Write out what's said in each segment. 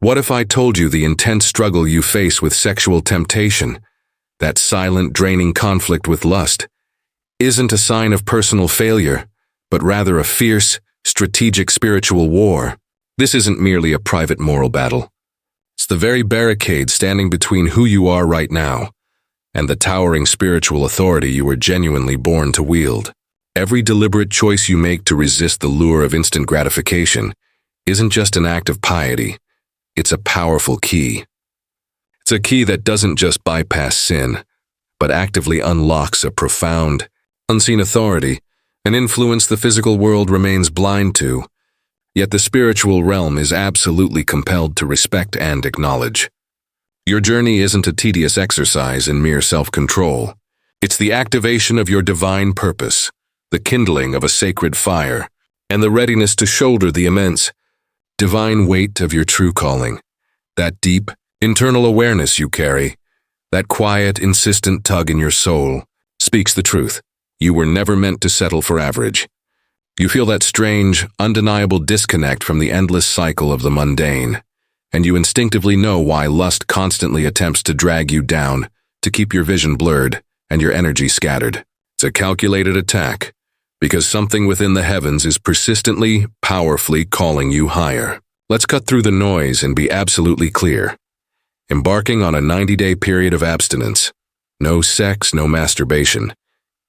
What if I told you the intense struggle you face with sexual temptation, that silent, draining conflict with lust, isn't a sign of personal failure, but rather a fierce, strategic spiritual war? This isn't merely a private moral battle. It's the very barricade standing between who you are right now and the towering spiritual authority you were genuinely born to wield. Every deliberate choice you make to resist the lure of instant gratification isn't just an act of piety, it's a powerful key. It's a key that doesn't just bypass sin, but actively unlocks a profound, unseen authority, an influence the physical world remains blind to, yet the spiritual realm is absolutely compelled to respect and acknowledge. Your journey isn't a tedious exercise in mere self-control. It's the activation of your divine purpose, the kindling of a sacred fire, and the readiness to shoulder the immense, divine weight of your true calling. That deep, internal awareness you carry, that quiet, insistent tug in your soul, speaks the truth. You were never meant to settle for average. You feel that strange, undeniable disconnect from the endless cycle of the mundane, and you instinctively know why lust constantly attempts to drag you down, to keep your vision blurred and your energy scattered. It's a calculated attack, because something within the heavens is persistently, powerfully calling you higher. Let's cut through the noise and be absolutely clear. Embarking on a 90-day period of abstinence, no sex, no masturbation,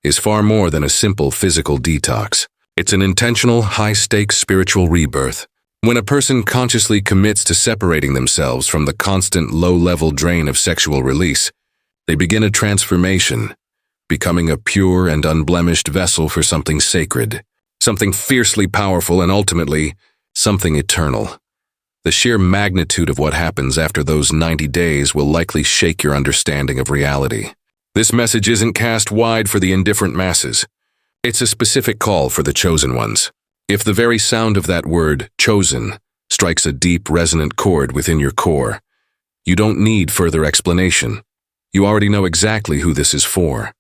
is far more than a simple physical detox. It's an intentional, high-stakes spiritual rebirth. When a person consciously commits to separating themselves from the constant low-level drain of sexual release, they begin a transformation, becoming a pure and unblemished vessel for something sacred, something fiercely powerful, and ultimately, something eternal. The sheer magnitude of what happens after those 90 days will likely shake your understanding of reality. This message isn't cast wide for the indifferent masses. It's a specific call for the chosen ones. If the very sound of that word, chosen, strikes a deep, resonant chord within your core, you don't need further explanation. You already know exactly who this is for.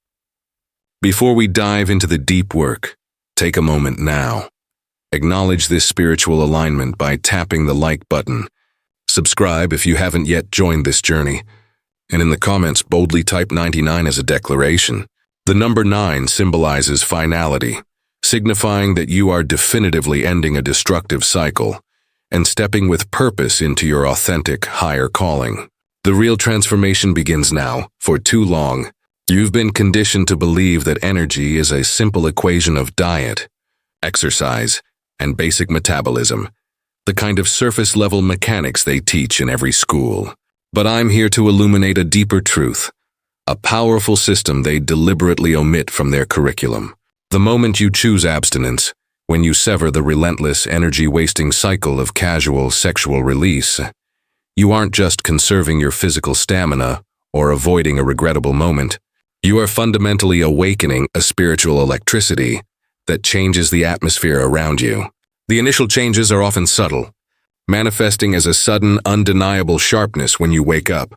Before we dive into the deep work, take a moment now. Acknowledge this spiritual alignment by tapping the like button. Subscribe if you haven't yet joined this journey. And in the comments, boldly type 99 as a declaration. The number 9 symbolizes finality, signifying that you are definitively ending a destructive cycle and stepping with purpose into your authentic, higher calling. The real transformation begins now. For too long, you've been conditioned to believe that energy is a simple equation of diet, exercise, and basic metabolism, the kind of surface-level mechanics they teach in every school. But I'm here to illuminate a deeper truth, a powerful system they deliberately omit from their curriculum. The moment you choose abstinence, when you sever the relentless, energy-wasting cycle of casual sexual release, you aren't just conserving your physical stamina or avoiding a regrettable moment. You are fundamentally awakening a spiritual electricity that changes the atmosphere around you. The initial changes are often subtle, manifesting as a sudden, undeniable sharpness when you wake up.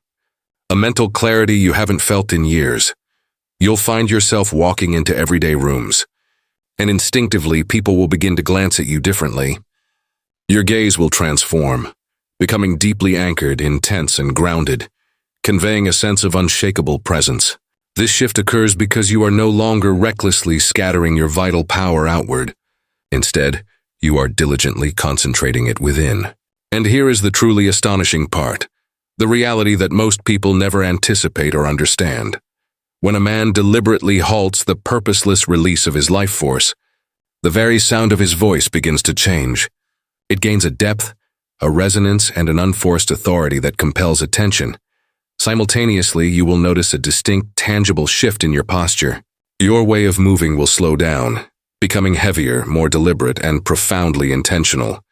A mental clarity you haven't felt in years. You'll find yourself walking into everyday rooms, and instinctively people will begin to glance at you differently. Your gaze will transform, becoming deeply anchored, intense, and grounded, conveying a sense of unshakable presence. This shift occurs because you are no longer recklessly scattering your vital power outward. Instead, you are diligently concentrating it within. And here is the truly astonishing part, the reality that most people never anticipate or understand. When a man deliberately halts the purposeless release of his life force, the very sound of his voice begins to change. It gains a depth, a resonance, and an unforced authority that compels attention. Simultaneously, you will notice a distinct, tangible shift in your posture. Your way of moving will slow down, becoming heavier, more deliberate, and profoundly intentional.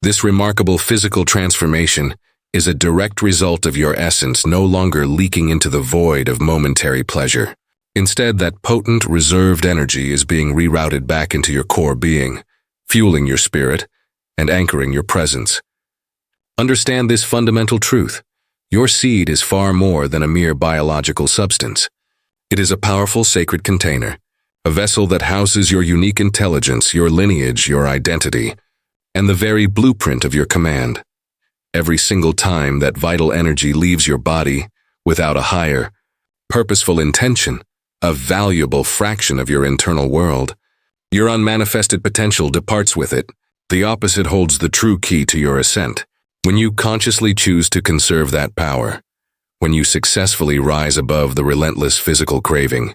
This remarkable physical transformation is a direct result of your essence no longer leaking into the void of momentary pleasure. Instead, that potent, reserved energy is being rerouted back into your core being, fueling your spirit and anchoring your presence. Understand this fundamental truth. Your seed is far more than a mere biological substance. It is a powerful sacred container, a vessel that houses your unique intelligence, your lineage, your identity, and the very blueprint of your command. every single time that vital energy leaves your body without a higher, purposeful intention, a valuable fraction of your internal world. Your unmanifested potential departs with it. The opposite holds the true key to your ascent. When you consciously choose to conserve that power, when you successfully rise above the relentless physical craving,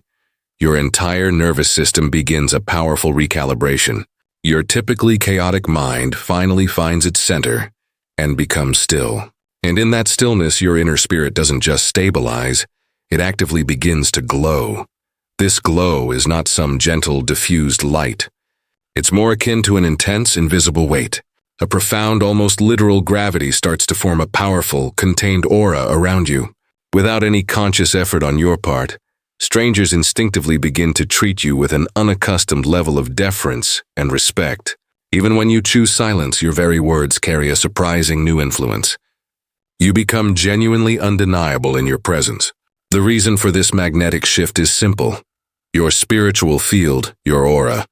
your entire nervous system begins a powerful recalibration. Your typically chaotic mind finally finds its center and becomes still. And in that stillness, your inner spirit doesn't just stabilize, it actively begins to glow. This glow is not some gentle, diffused light. It's more akin to an intense, invisible weight. A profound, almost literal gravity starts to form a powerful, contained aura around you. Without any conscious effort on your part, strangers instinctively begin to treat you with an unaccustomed level of deference and respect. Even when you choose silence, your very words carry a surprising new influence. You become genuinely undeniable in your presence. The reason for this magnetic shift is simple. Your spiritual field, your aura,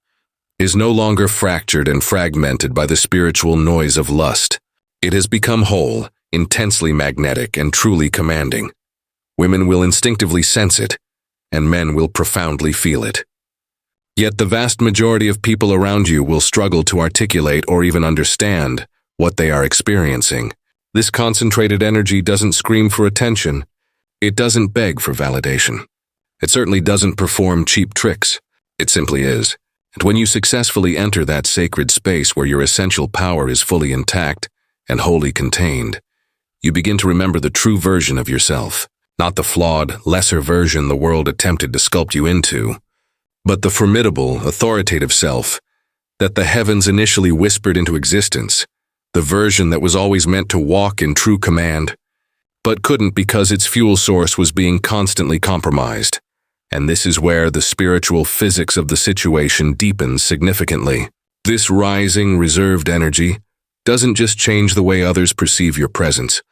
is no longer fractured and fragmented by the spiritual noise of lust. It has become whole, intensely magnetic, and truly commanding. Women will instinctively sense it, and men will profoundly feel it. Yet the vast majority of people around you will struggle to articulate or even understand what they are experiencing. This concentrated energy doesn't scream for attention. It doesn't beg for validation. It certainly doesn't perform cheap tricks. It simply is. And when you successfully enter that sacred space where your essential power is fully intact and wholly contained, you begin to remember the true version of yourself, not the flawed, lesser version the world attempted to sculpt you into, but the formidable, authoritative self that the heavens initially whispered into existence, the version that was always meant to walk in true command, but couldn't because its fuel source was being constantly compromised. And this is where the spiritual physics of the situation deepens significantly. This rising, reserved energy doesn't just change the way others perceive your presence.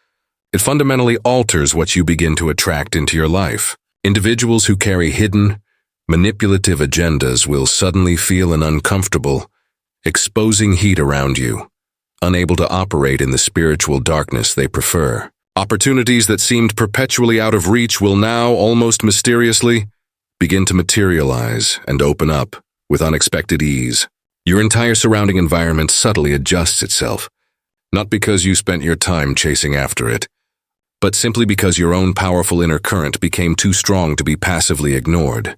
It fundamentally alters what you begin to attract into your life. Individuals who carry hidden, manipulative agendas will suddenly feel an uncomfortable, exposing heat around you, unable to operate in the spiritual darkness they prefer. Opportunities that seemed perpetually out of reach will now, almost mysteriously, begin to materialize and open up with unexpected ease. Your entire surrounding environment subtly adjusts itself, not because you spent your time chasing after it, but simply because your own powerful inner current became too strong to be passively ignored.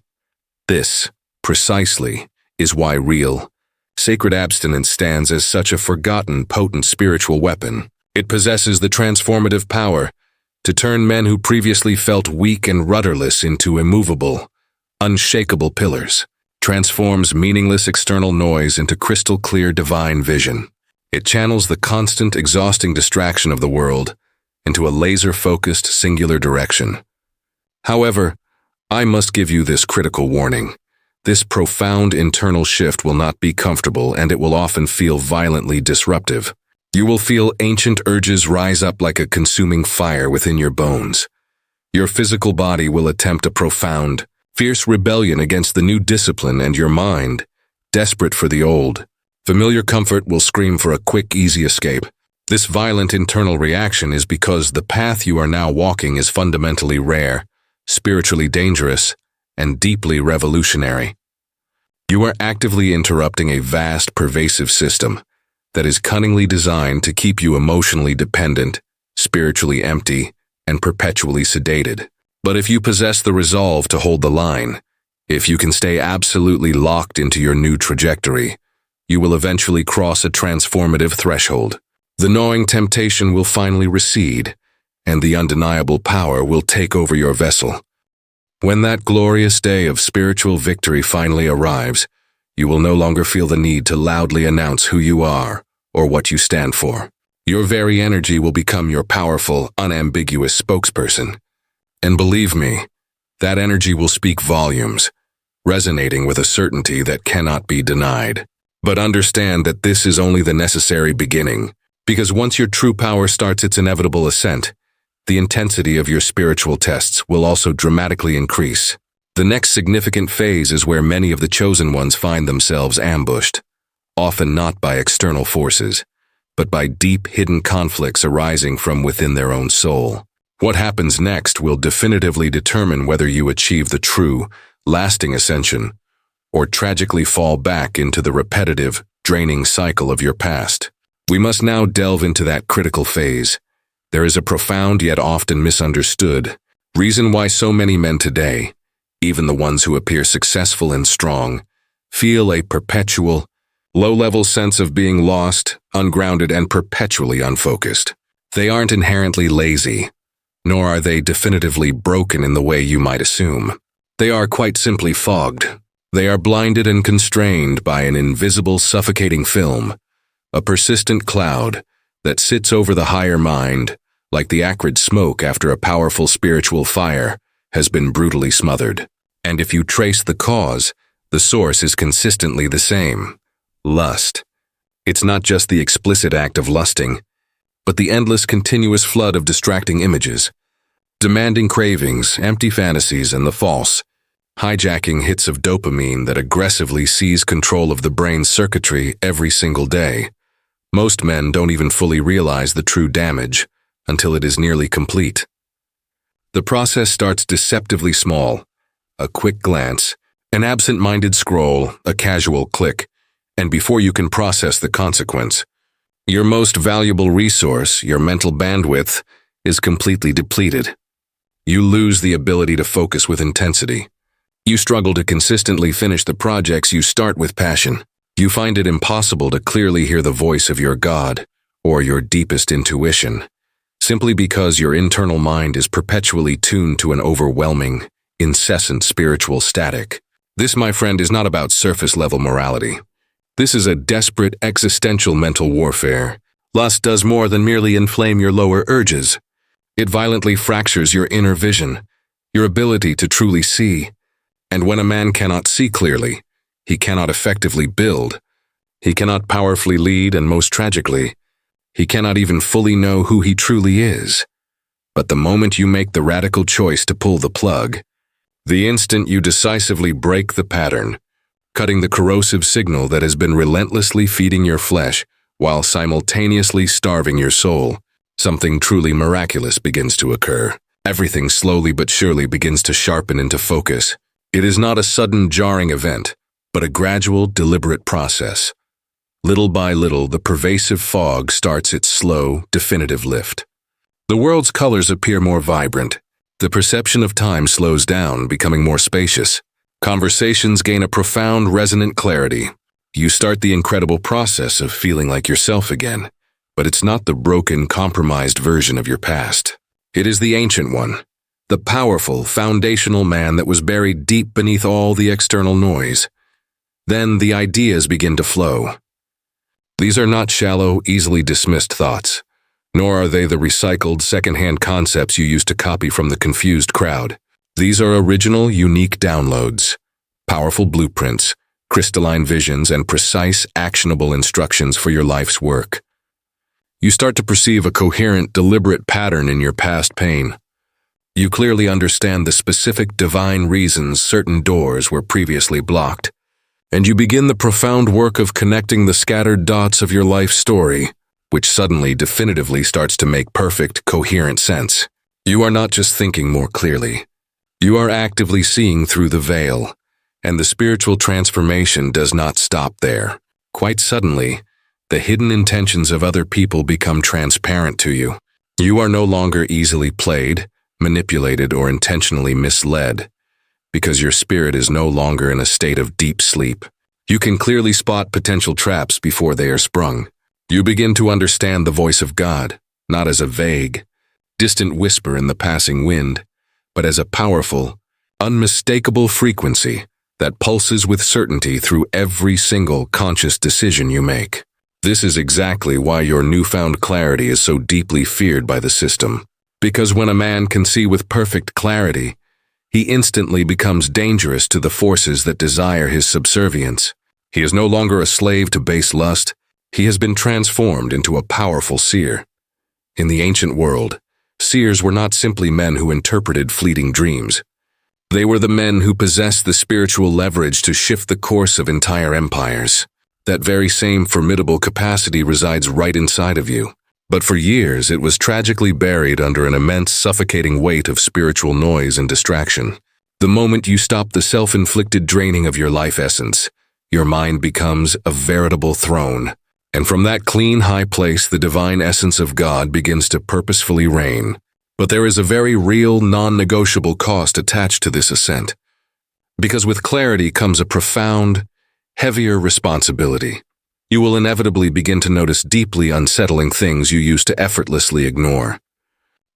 This, precisely, is why real, sacred abstinence stands as such a forgotten, potent spiritual weapon. It possesses the transformative power to turn men who previously felt weak and rudderless into immovable, unshakable pillars, transforms meaningless external noise into crystal-clear divine vision. It channels the constant, exhausting distraction of the world into a laser-focused, singular direction. However, I must give you this critical warning. This profound internal shift will not be comfortable, and it will often feel violently disruptive. You will feel ancient urges rise up like a consuming fire within your bones. Your physical body will attempt a profound, fierce rebellion against the new discipline, and your mind, desperate for the old, familiar comfort, will scream for a quick, easy escape. This violent internal reaction is because the path you are now walking is fundamentally rare, spiritually dangerous, and deeply revolutionary. You are actively interrupting a vast, pervasive system that is cunningly designed to keep you emotionally dependent, spiritually empty, and perpetually sedated. But if you possess the resolve to hold the line, if you can stay absolutely locked into your new trajectory, you will eventually cross a transformative threshold. The gnawing temptation will finally recede, and the undeniable power will take over your vessel. When that glorious day of spiritual victory finally arrives, you will no longer feel the need to loudly announce who you are or what you stand for. Your very energy will become your powerful, unambiguous spokesperson. And believe me, that energy will speak volumes, resonating with a certainty that cannot be denied. But understand that this is only the necessary beginning, because once your true power starts its inevitable ascent, the intensity of your spiritual tests will also dramatically increase. The next significant phase is where many of the chosen ones find themselves ambushed, often not by external forces, but by deep hidden conflicts arising from within their own soul. What happens next will definitively determine whether you achieve the true, lasting ascension, or tragically fall back into the repetitive, draining cycle of your past. We must now delve into that critical phase. There is a profound yet often misunderstood reason why so many men today, even the ones who appear successful and strong, feel a perpetual, low-level sense of being lost, ungrounded, and perpetually unfocused. They aren't inherently lazy, nor are they definitively broken in the way you might assume. They are quite simply fogged. They are blinded and constrained by an invisible, suffocating film, a persistent cloud that sits over the higher mind, like the acrid smoke after a powerful spiritual fire has been brutally smothered. And if you trace the cause, the source is consistently the same: lust. It's not just the explicit act of lusting, but the endless continuous flood of distracting images, demanding cravings, empty fantasies, and the false, hijacking hits of dopamine that aggressively seize control of the brain's circuitry every single day. Most men don't even fully realize the true damage until it is nearly complete. The process starts deceptively small: a quick glance, an absent-minded scroll, a casual click, and before you can process the consequence, your most valuable resource, your mental bandwidth, is completely depleted. You lose the ability to focus with intensity. You struggle to consistently finish the projects you start with passion. You find it impossible to clearly hear the voice of your God or your deepest intuition, simply because your internal mind is perpetually tuned to an overwhelming, incessant spiritual static. This, my friend, is not about surface-level morality. This is a desperate existential mental warfare. Lust does more than merely inflame your lower urges. It violently fractures your inner vision, your ability to truly see. And when a man cannot see clearly, he cannot effectively build. He cannot powerfully lead, and most tragically, he cannot even fully know who he truly is. But the moment you make the radical choice to pull the plug, the instant you decisively break the pattern, cutting the corrosive signal that has been relentlessly feeding your flesh while simultaneously starving your soul, something truly miraculous begins to occur. Everything slowly but surely begins to sharpen into focus. It is not a sudden, jarring event, but a gradual, deliberate process. Little by little, the pervasive fog starts its slow, definitive lift. The world's colors appear more vibrant. The perception of time slows down, becoming more spacious. Conversations gain a profound, resonant clarity. You start the incredible process of feeling like yourself again, but it's not the broken, compromised version of your past. It is the ancient one. The powerful, foundational man that was buried deep beneath all the external noise. Then the ideas begin to flow. These are not shallow, easily dismissed thoughts, nor are they the recycled, second-hand concepts you used to copy from the confused crowd. These are original, unique downloads, powerful blueprints, crystalline visions, and precise, actionable instructions for your life's work. You start to perceive a coherent, deliberate pattern in your past pain. You clearly understand the specific divine reasons certain doors were previously blocked, and you begin the profound work of connecting the scattered dots of your life story, which suddenly definitively starts to make perfect, coherent sense. You are not just thinking more clearly. You are actively seeing through the veil, and the spiritual transformation does not stop there. Quite suddenly, the hidden intentions of other people become transparent to you. You are no longer easily played, manipulated, or intentionally misled, because your spirit is no longer in a state of deep sleep. You can clearly spot potential traps before they are sprung. You begin to understand the voice of God, not as a vague, distant whisper in the passing wind, but as a powerful, unmistakable frequency that pulses with certainty through every single conscious decision you make. This is exactly why your newfound clarity is so deeply feared by the system. Because when a man can see with perfect clarity, he instantly becomes dangerous to the forces that desire his subservience. He is no longer a slave to base lust. He has been transformed into a powerful seer. In the ancient world, seers were not simply men who interpreted fleeting dreams. They were the men who possessed the spiritual leverage to shift the course of entire empires. That very same formidable capacity resides right inside of you. But for years, it was tragically buried under an immense, suffocating weight of spiritual noise and distraction. The moment you stop the self-inflicted draining of your life essence, your mind becomes a veritable throne. And from that clean, high place, the divine essence of God begins to purposefully reign. But there is a very real, non-negotiable cost attached to this ascent. Because with clarity comes a profound, heavier responsibility. You will inevitably begin to notice deeply unsettling things you used to effortlessly ignore.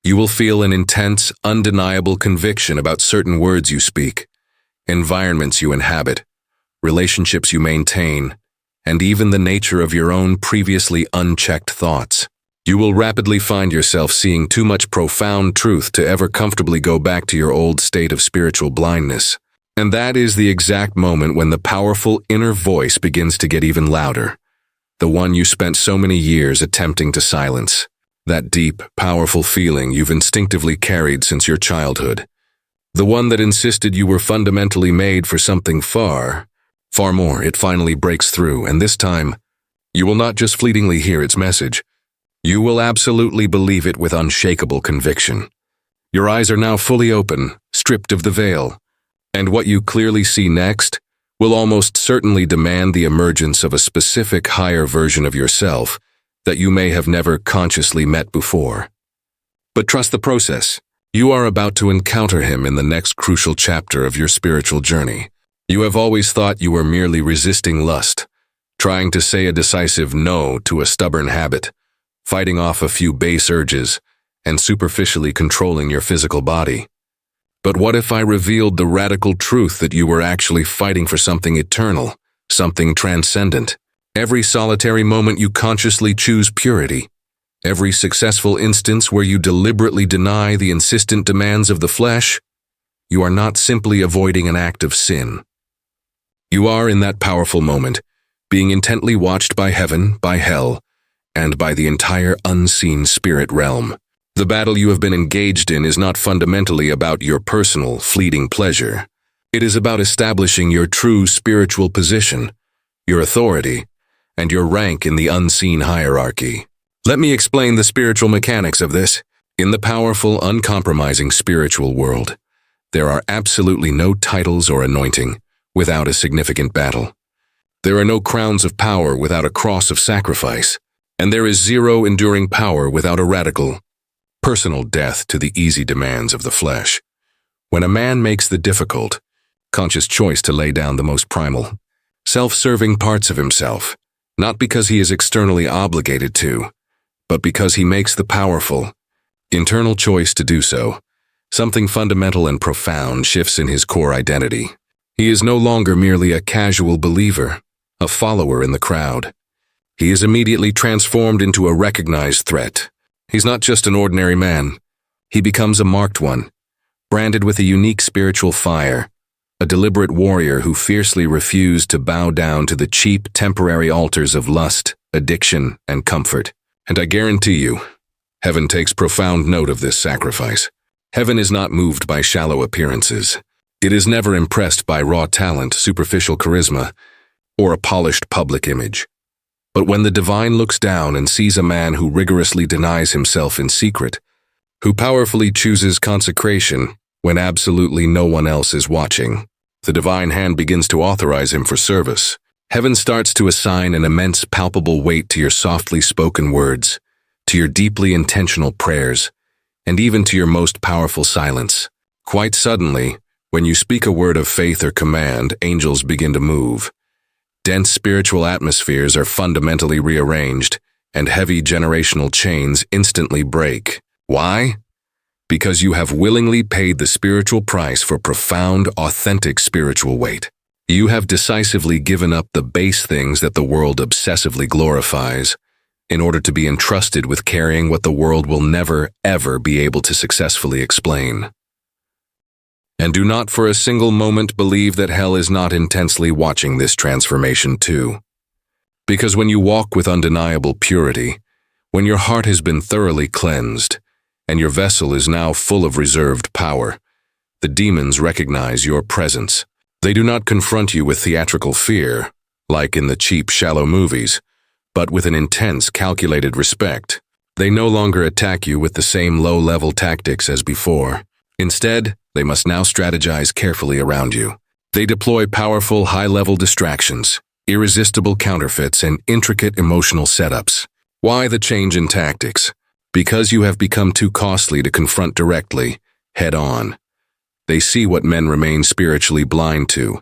You will feel an intense, undeniable conviction about certain words you speak, environments you inhabit, relationships you maintain, and even the nature of your own previously unchecked thoughts. You will rapidly find yourself seeing too much profound truth to ever comfortably go back to your old state of spiritual blindness. And that is the exact moment when the powerful inner voice begins to get even louder, the one you spent so many years attempting to silence. That deep, powerful feeling you've instinctively carried since your childhood. The one that insisted you were fundamentally made for something far more. It finally breaks through, and this time, you will not just fleetingly hear its message. You will absolutely believe it with unshakable conviction. Your eyes are now fully open, stripped of the veil, and what you clearly see next will almost certainly demand the emergence of a specific higher version of yourself that you may have never consciously met before. But trust the process. You are about to encounter him in the next crucial chapter of your spiritual journey. You have always thought you were merely resisting lust, trying to say a decisive no to a stubborn habit, fighting off a few base urges, and superficially controlling your physical body. But what if I revealed the radical truth that you were actually fighting for something eternal, something transcendent? Every solitary moment you consciously choose purity, every successful instance where you deliberately deny the insistent demands of the flesh, you are not simply avoiding an act of sin. You are, in that powerful moment, being intently watched by heaven, by hell, and by the entire unseen spirit realm. The battle you have been engaged in is not fundamentally about your personal, fleeting pleasure. It is about establishing your true spiritual position, your authority, and your rank in the unseen hierarchy. Let me explain the spiritual mechanics of this. In the powerful, uncompromising spiritual world, there are absolutely no titles or anointing without a significant battle. There are no crowns of power without a cross of sacrifice, and there is zero enduring power without a radical, personal death to the easy demands of the flesh. When a man makes the difficult, conscious choice to lay down the most primal, self-serving parts of himself, not because he is externally obligated to, but because he makes the powerful, internal choice to do so, something fundamental and profound shifts in his core identity. He is no longer merely a casual believer, a follower in the crowd. He is immediately transformed into a recognized threat. He's not just an ordinary man. He becomes a marked one, branded with a unique spiritual fire, a deliberate warrior who fiercely refused to bow down to the cheap, temporary altars of lust, addiction, and comfort. And I guarantee you, heaven takes profound note of this sacrifice. Heaven is not moved by shallow appearances. It is never impressed by raw talent, superficial charisma, or a polished public image. But when the divine looks down and sees a man who rigorously denies himself in secret, who powerfully chooses consecration when absolutely no one else is watching, the divine hand begins to authorize him for service. Heaven starts to assign an immense, palpable weight to your softly spoken words, to your deeply intentional prayers, and even to your most powerful silence. Quite suddenly, when you speak a word of faith or command, angels begin to move. Dense spiritual atmospheres are fundamentally rearranged, and heavy generational chains instantly break. Why? Because you have willingly paid the spiritual price for profound, authentic spiritual weight. You have decisively given up the base things that the world obsessively glorifies in order to be entrusted with carrying what the world will never, ever be able to successfully explain. And do not for a single moment believe that hell is not intensely watching this transformation too. Because when you walk with undeniable purity, when your heart has been thoroughly cleansed, and your vessel is now full of reserved power, the demons recognize your presence. They do not confront you with theatrical fear, like in the cheap, shallow movies, but with an intense, calculated respect. They no longer attack you with the same low-level tactics as before. Instead, they must now strategize carefully around you. They deploy powerful, high-level distractions, irresistible counterfeits, and intricate emotional setups. Why the change in tactics? Because you have become too costly to confront directly, head-on. They see what men remain spiritually blind to,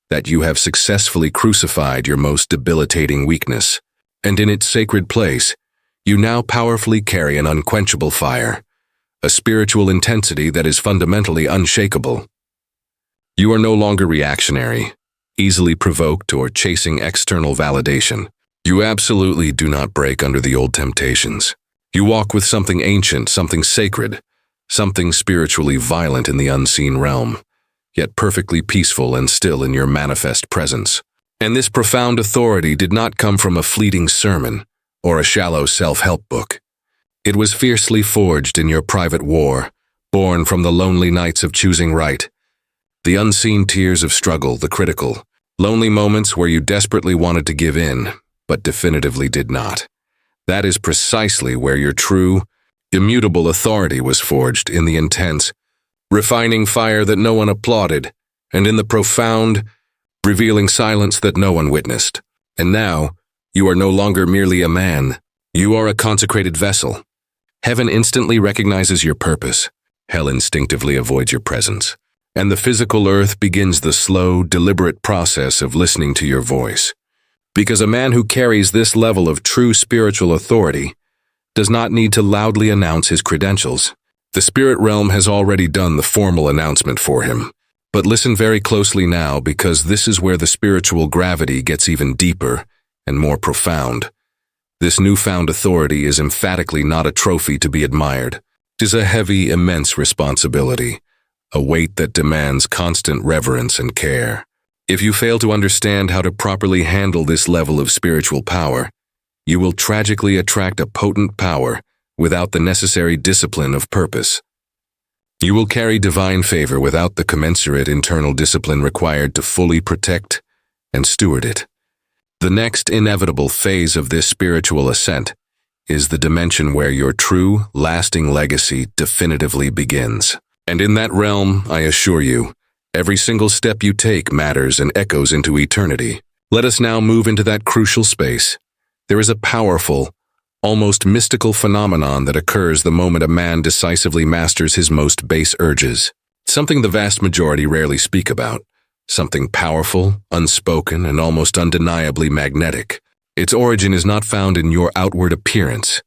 that you have successfully crucified your most debilitating weakness, and in its sacred place, you now powerfully carry an unquenchable fire, a spiritual intensity that is fundamentally unshakable. You are no longer reactionary, easily provoked, or chasing external validation. You absolutely do not break under the old temptations. You walk with something ancient, something sacred, something spiritually violent in the unseen realm, yet perfectly peaceful and still in your manifest presence. And this profound authority did not come from a fleeting sermon or a shallow self-help book. It was fiercely forged in your private war, born from the lonely nights of choosing right, the unseen tears of struggle, the critical, lonely moments where you desperately wanted to give in, but definitively did not. That is precisely where your true, immutable authority was forged, in the intense, refining fire that no one applauded, and in the profound, revealing silence that no one witnessed. And now, you are no longer merely a man. You are a consecrated vessel. Heaven instantly recognizes your purpose. Hell instinctively avoids your presence. And the physical earth begins the slow, deliberate process of listening to your voice. Because a man who carries this level of true spiritual authority does not need to loudly announce his credentials. The spirit realm has already done the formal announcement for him. But listen very closely now, because this is where the spiritual gravity gets even deeper and more profound. This newfound authority is emphatically not a trophy to be admired. It is a heavy, immense responsibility, a weight that demands constant reverence and care. If you fail to understand how to properly handle this level of spiritual power, you will tragically attract a potent power without the necessary discipline of purpose. You will carry divine favor without the commensurate internal discipline required to fully protect and steward it. The next inevitable phase of this spiritual ascent is the dimension where your true, lasting legacy definitively begins. And in that realm, I assure you, every single step you take matters and echoes into eternity. Let us now move into that crucial space. There is a powerful, almost mystical phenomenon that occurs the moment a man decisively masters his most base urges. Something the vast majority rarely speak about. Something powerful, unspoken, and almost undeniably magnetic. Its origin is not found in your outward appearance,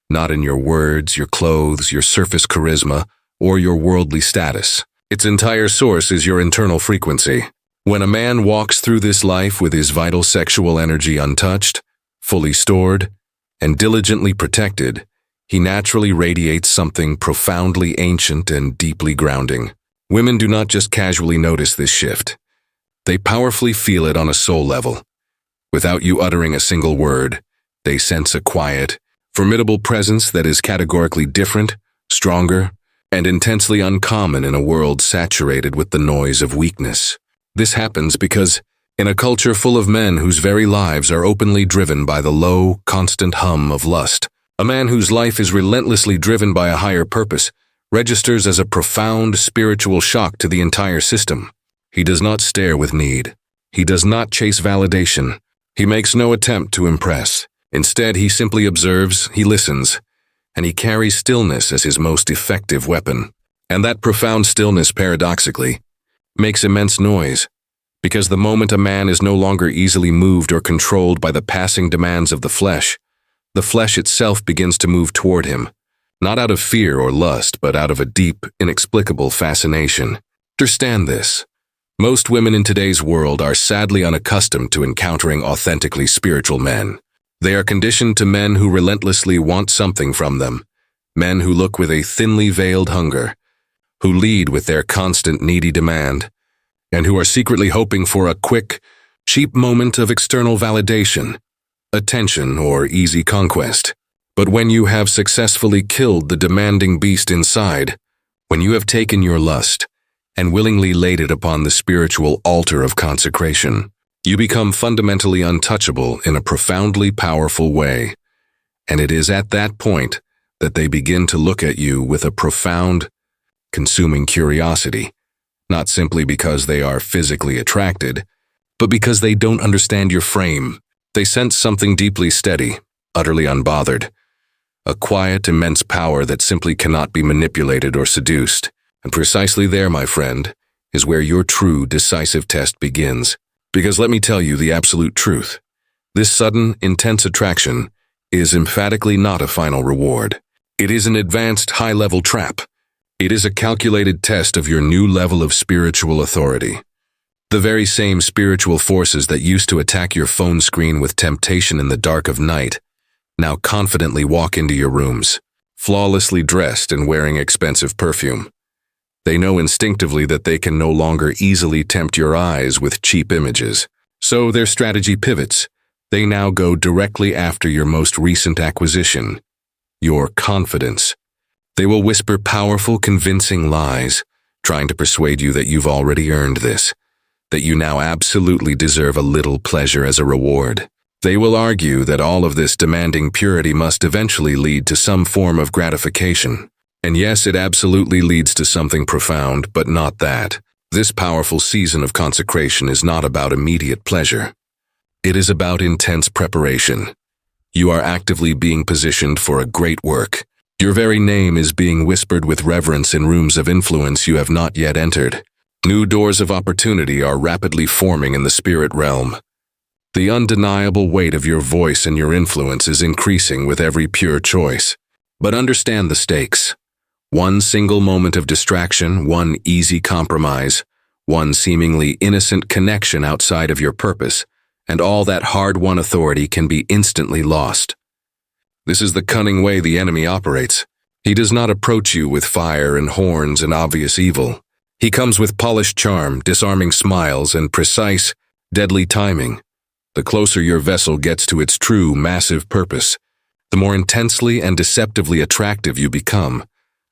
not in your words, your clothes, your surface charisma, or your worldly status. Its entire source is your internal frequency. When a man walks through this life with his vital sexual energy untouched, fully stored, and diligently protected, he naturally radiates something profoundly ancient and deeply grounding. Women do not just casually notice this shift. They powerfully feel it on a soul level. Without you uttering a single word, they sense a quiet, formidable presence that is categorically different, stronger, and intensely uncommon in a world saturated with the noise of weakness. This happens because, in a culture full of men whose very lives are openly driven by the low, constant hum of lust, a man whose life is relentlessly driven by a higher purpose registers as a profound spiritual shock to the entire system. He does not stare with need. He does not chase validation. He makes no attempt to impress. Instead, he simply observes, he listens, and he carries stillness as his most effective weapon. And that profound stillness, paradoxically, makes immense noise, because the moment a man is no longer easily moved or controlled by the passing demands of the flesh itself begins to move toward him, not out of fear or lust, but out of a deep, inexplicable fascination. Understand this. Most women in today's world are sadly unaccustomed to encountering authentically spiritual men. They are conditioned to men who relentlessly want something from them, men who look with a thinly veiled hunger, who lead with their constant needy demand, and who are secretly hoping for a quick, cheap moment of external validation, attention, or easy conquest. But when you have successfully killed the demanding beast inside, when you have taken your lust and willingly laid it upon the spiritual altar of consecration, You become fundamentally untouchable in a profoundly powerful way, and it is at that point that they begin to look at you with a profound, consuming curiosity, not simply because they are physically attracted, but because they don't understand your frame. They sense something deeply steady, utterly unbothered, a quiet, immense power that simply cannot be manipulated or seduced. And precisely there, my friend, is where your true, decisive test begins. Because let me tell you the absolute truth. This sudden, intense attraction is emphatically not a final reward. It is an advanced, high-level trap. It is a calculated test of your new level of spiritual authority. The very same spiritual forces that used to attack your phone screen with temptation in the dark of night now confidently walk into your rooms, flawlessly dressed and wearing expensive perfume. They know instinctively that they can no longer easily tempt your eyes with cheap images. So their strategy pivots. They now go directly after your most recent acquisition, your confidence. They will whisper powerful, convincing lies, trying to persuade you that you've already earned this, that you now absolutely deserve a little pleasure as a reward. They will argue that all of this demanding purity must eventually lead to some form of gratification. And yes, it absolutely leads to something profound, but not that. This powerful season of consecration is not about immediate pleasure. It is about intense preparation. You are actively being positioned for a great work. Your very name is being whispered with reverence in rooms of influence you have not yet entered. New doors of opportunity are rapidly forming in the spirit realm. The undeniable weight of your voice and your influence is increasing with every pure choice. But understand the stakes. One single moment of distraction, one easy compromise, one seemingly innocent connection outside of your purpose, and all that hard-won authority can be instantly lost. This is the cunning way the enemy operates. He does not approach you with fire and horns and obvious evil. He comes with polished charm, disarming smiles, and precise, deadly timing. The closer your vessel gets to its true, massive purpose, the more intensely and deceptively attractive you become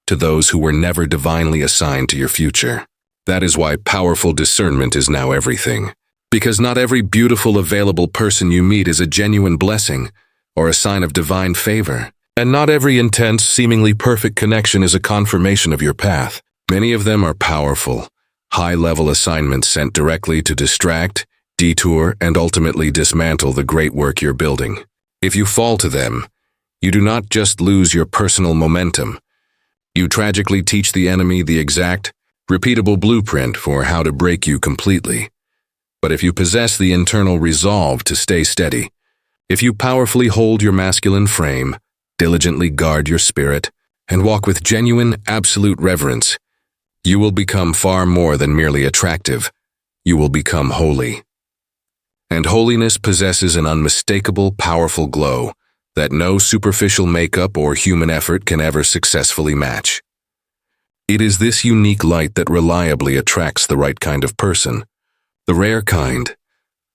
to those who were never divinely assigned to your future. That is why powerful discernment is now everything. Because not every beautiful, available person you meet is a genuine blessing or a sign of divine favor. And not every intense, seemingly perfect connection is a confirmation of your path. Many of them are powerful, high-level assignments sent directly to distract, detour, and ultimately dismantle the great work you're building. If you fall to them, you do not just lose your personal momentum. You tragically teach the enemy the exact, repeatable blueprint for how to break you completely. But if you possess the internal resolve to stay steady, if you powerfully hold your masculine frame, diligently guard your spirit, and walk with genuine, absolute reverence, you will become far more than merely attractive. You will become holy. And holiness possesses an unmistakable, powerful glow that no superficial makeup or human effort can ever successfully match. It is this unique light that reliably attracts the right kind of person, the rare kind,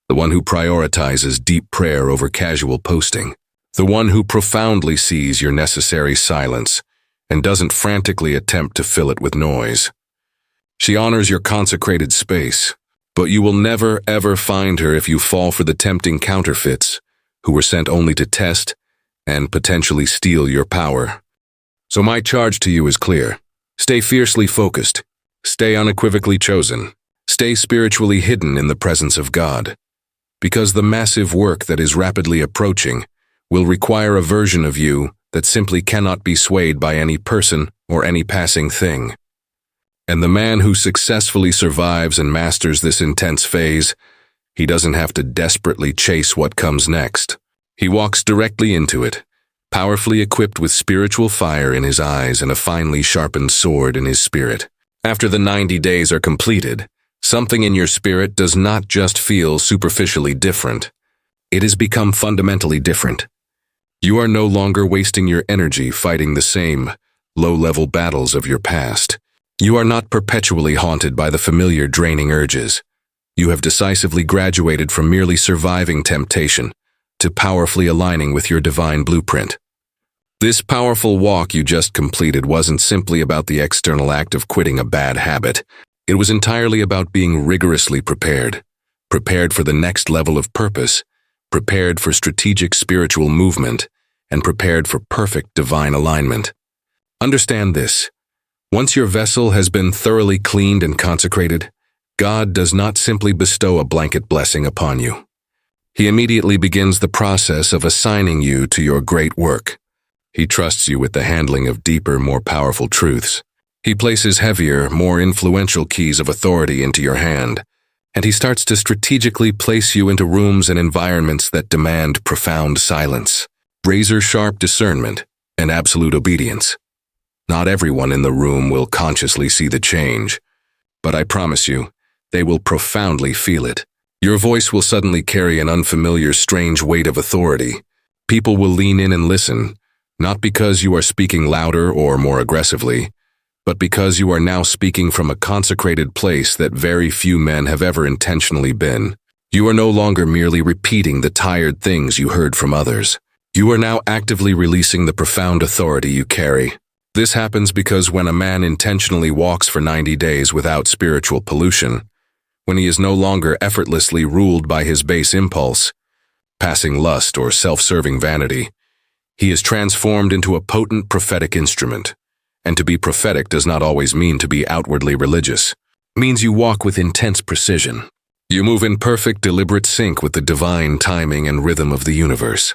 the one who prioritizes deep prayer over casual posting, the one who profoundly sees your necessary silence and doesn't frantically attempt to fill it with noise. She honors your consecrated space, but you will never ever find her if you fall for the tempting counterfeits who were sent only to test and potentially steal your power. So my charge to you is clear. Stay fiercely focused. Stay unequivocally chosen. Stay spiritually hidden in the presence of God. Because the massive work that is rapidly approaching will require a version of you that simply cannot be swayed by any person or any passing thing. And the man who successfully survives and masters this intense phase, he doesn't have to desperately chase what comes next. He walks directly into it, powerfully equipped with spiritual fire in his eyes and a finely sharpened sword in his spirit. After the 90 days are completed, something in your spirit does not just feel superficially different. It has become fundamentally different. You are no longer wasting your energy fighting the same low-level battles of your past. You are not perpetually haunted by the familiar draining urges. You have decisively graduated from merely surviving temptation to powerfully aligning with your divine blueprint. This powerful walk you just completed wasn't simply about the external act of quitting a bad habit. It was entirely about being rigorously prepared prepared for the next level of purpose, prepared for strategic spiritual movement, and prepared for perfect divine alignment. Understand this. Once your vessel has been thoroughly cleaned and consecrated, God does not simply bestow a blanket blessing upon you. He immediately begins the process of assigning you to your great work. He trusts you with the handling of deeper, more powerful truths. He places heavier, more influential keys of authority into your hand, and he starts to strategically place you into rooms and environments that demand profound silence, razor-sharp discernment, and absolute obedience. Not everyone in the room will consciously see the change, but I promise you, they will profoundly feel it. Your voice will suddenly carry an unfamiliar, strange weight of authority. People will lean in and listen, not because you are speaking louder or more aggressively, but because you are now speaking from a consecrated place that very few men have ever intentionally been. You are no longer merely repeating the tired things you heard from others. You are now actively releasing the profound authority you carry. This happens because when a man intentionally walks for 90 days without spiritual pollution, when he is no longer effortlessly ruled by his base impulse, passing lust or self-serving vanity, he is transformed into a potent prophetic instrument. And to be prophetic does not always mean to be outwardly religious. It means you walk with intense precision. You move in perfect, deliberate sync with the divine timing and rhythm of the universe.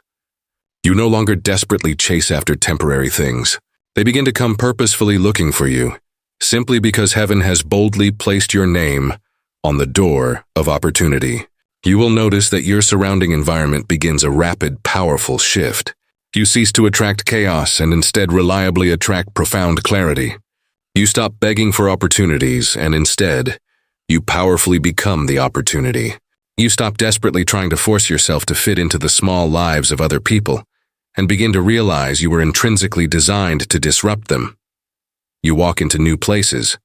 You no longer desperately chase after temporary things. They begin to come purposefully looking for you, simply because heaven has boldly placed your name on the door of opportunity. You will notice that your surrounding environment begins a rapid, powerful shift. You cease to attract chaos and instead reliably attract profound clarity. You stop begging for opportunities and instead, you powerfully become the opportunity. You stop desperately trying to force yourself to fit into the small lives of other people and begin to realize you were intrinsically designed to disrupt them. You walk into new places,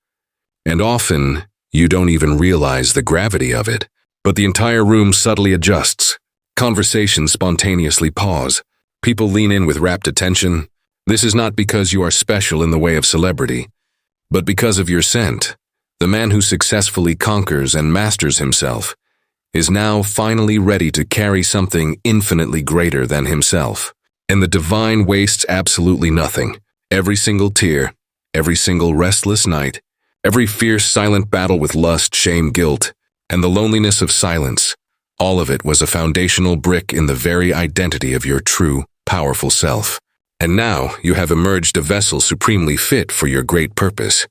and often you don't even realize the gravity of it, but the entire room subtly adjusts. Conversations spontaneously pause. People lean in with rapt attention. This is not because you are special in the way of celebrity, but because of your scent. The man who successfully conquers and masters himself is now finally ready to carry something infinitely greater than himself. And the divine wastes absolutely nothing. Every single tear, every single restless night, every fierce silent battle with lust, shame, guilt, and the loneliness of silence, all of it was a foundational brick in the very identity of your true, powerful self. And now you have emerged a vessel supremely fit for your great purpose,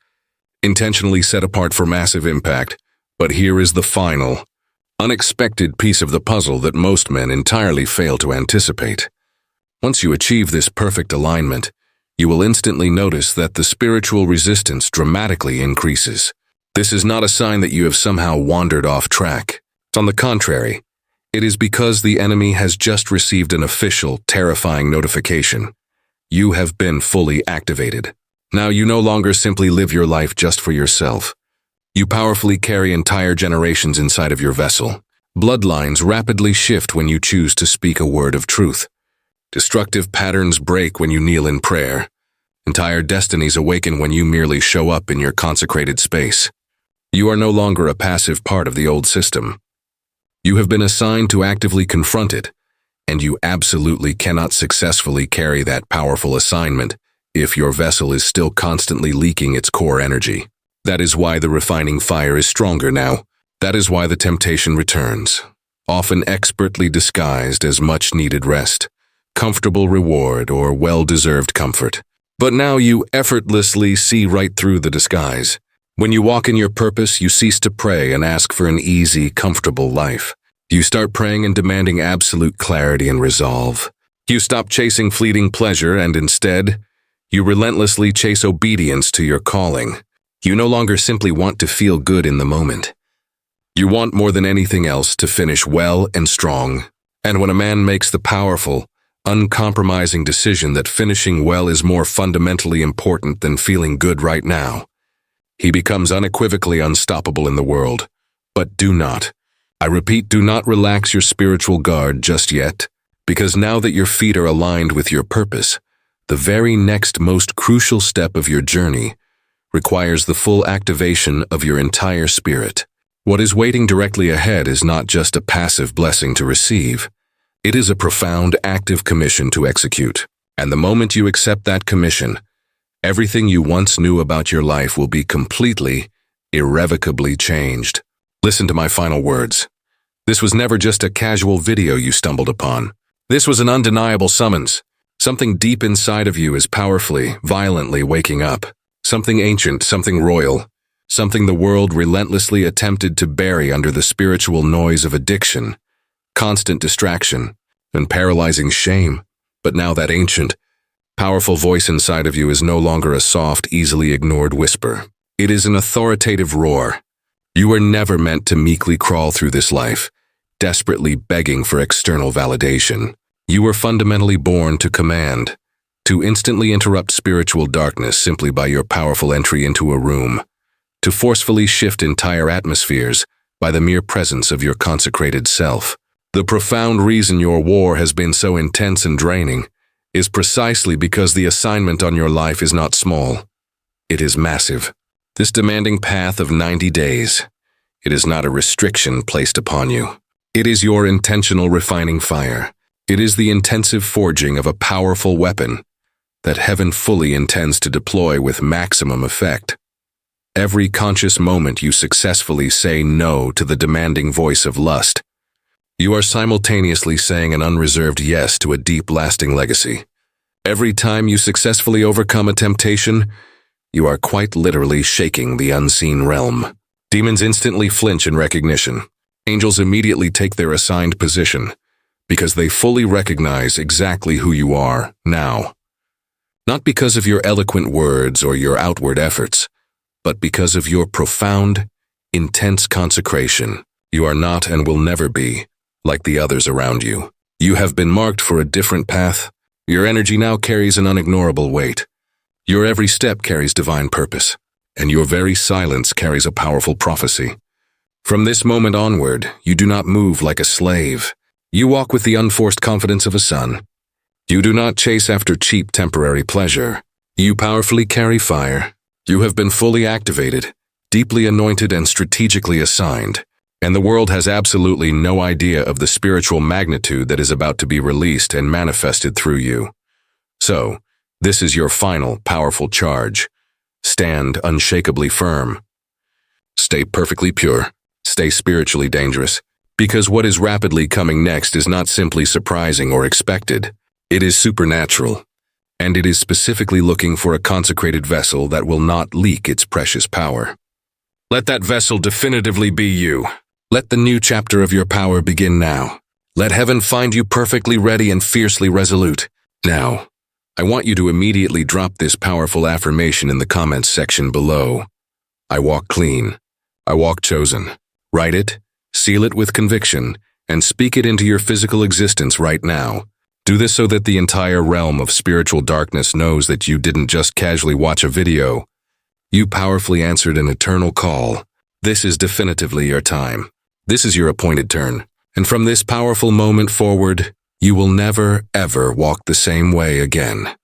intentionally set apart for massive impact. But here is the final, unexpected piece of the puzzle that most men entirely fail to anticipate. Once you achieve this perfect alignment, you will instantly notice that the spiritual resistance dramatically increases. This is not a sign that you have somehow wandered off track. On the contrary, it is because the enemy has just received an official, terrifying notification. You have been fully activated. Now you no longer simply live your life just for yourself. You powerfully carry entire generations inside of your vessel. Bloodlines rapidly shift when you choose to speak a word of truth. Destructive patterns break when you kneel in prayer. Entire destinies awaken when you merely show up in your consecrated space. You are no longer a passive part of the old system. You have been assigned to actively confront it, and you absolutely cannot successfully carry that powerful assignment if your vessel is still constantly leaking its core energy. That is why the refining fire is stronger now. That is why the temptation returns, often expertly disguised as much-needed rest, comfortable reward, or well-deserved comfort. But now you effortlessly see right through the disguise. When you walk in your purpose, you cease to pray and ask for an easy, comfortable life. You start praying and demanding absolute clarity and resolve. You stop chasing fleeting pleasure and instead, you relentlessly chase obedience to your calling. You no longer simply want to feel good in the moment. You want more than anything else to finish well and strong. And when a man makes the powerful, uncompromising decision that finishing well is more fundamentally important than feeling good right now, he becomes unequivocally unstoppable in the world. But do not, I repeat, do not relax your spiritual guard just yet, because now that your feet are aligned with your purpose, the very next most crucial step of your journey requires the full activation of your entire spirit. What is waiting directly ahead is not just a passive blessing to receive. It is a profound, active commission to execute. And the moment you accept that commission, everything you once knew about your life will be completely, irrevocably changed. Listen to my final words. This was never just a casual video you stumbled upon. This was an undeniable summons. Something deep inside of you is powerfully, violently waking up. Something ancient, something royal. Something the world relentlessly attempted to bury under the spiritual noise of addiction, constant distraction, and paralyzing shame. But now that ancient, powerful voice inside of you is no longer a soft, easily ignored whisper. It is an authoritative roar. You were never meant to meekly crawl through this life, desperately begging for external validation. You were fundamentally born to command, to instantly interrupt spiritual darkness simply by your powerful entry into a room, to forcefully shift entire atmospheres by the mere presence of your consecrated self. The profound reason your war has been so intense and draining is precisely because the assignment on your life is not small. It is massive. This demanding path of 90 days, it is not a restriction placed upon you. It is your intentional refining fire. It is the intensive forging of a powerful weapon that heaven fully intends to deploy with maximum effect. Every conscious moment you successfully say no to the demanding voice of lust, you are simultaneously saying an unreserved yes to a deep, lasting legacy. Every time you successfully overcome a temptation, you are quite literally shaking the unseen realm. Demons instantly flinch in recognition. Angels immediately take their assigned position because they fully recognize exactly who you are now. Not because of your eloquent words or your outward efforts, but because of your profound, intense consecration. You are not and will never be like the others around you. You have been marked for a different path. Your energy now carries an unignorable weight. Your every step carries divine purpose, and your very silence carries a powerful prophecy. From this moment onward, you do not move like a slave. You walk with the unforced confidence of a son. You do not chase after cheap temporary pleasure. You powerfully carry fire. You have been fully activated, deeply anointed, and strategically assigned, and the world has absolutely no idea of the spiritual magnitude that is about to be released and manifested through you. So, this is your final, powerful charge. Stand unshakably firm. Stay perfectly pure. Stay spiritually dangerous, because what is rapidly coming next is not simply surprising or expected. It is supernatural, and it is specifically looking for a consecrated vessel that will not leak its precious power. Let that vessel definitively be you. Let the new chapter of your power begin now. Let heaven find you perfectly ready and fiercely resolute. Now, I want you to immediately drop this powerful affirmation in the comments section below. I walk clean. I walk chosen. Write it, seal it with conviction, and speak it into your physical existence right now. Do this so that the entire realm of spiritual darkness knows that you didn't just casually watch a video. You powerfully answered an eternal call. This is definitively your time. This is your appointed turn. And from this powerful moment forward, you will never, ever walk the same way again.